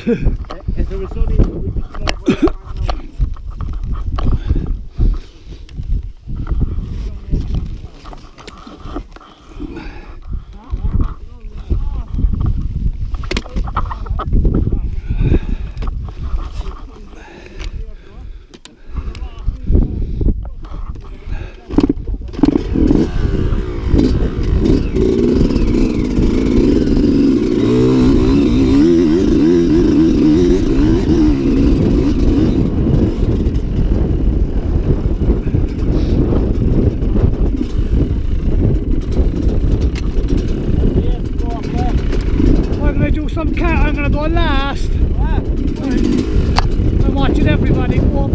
If it was sunny, we'd be straight away. Some cat, I'm going to go last. I'm watching everybody go up.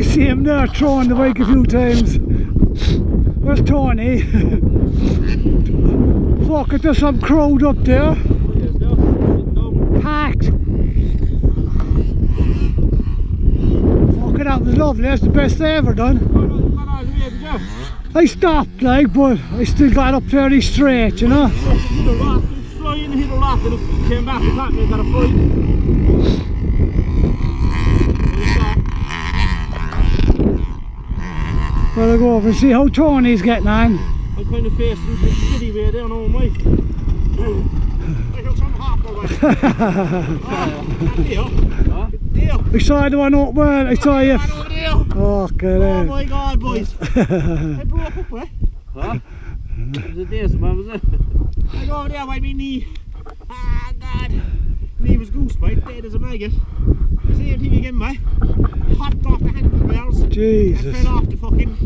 I see him there throwing the bike a few times. Where's Tony? Fuck it, there's some crowd up there. Packed. Fuck it, that was lovely. That's the best I ever done. I stopped like, but I still got up fairly straight, you know. Flying, hit a rock and it came back and got me, got a fight. Well, I'll go over and see how Tony's getting on. I'm kind of facing the shitty way down on my. I took some hop over. I saw the one up, well, I saw you. Oh, get oh my god, boys. I broke up, eh? Huh? It was a day, man, was it? I go over there by my knee. Ah, god. Knee was goose, mate, dead as a maggot. Same thing again, mate. Hopped off the handlebars. Jesus. And fell off the fucking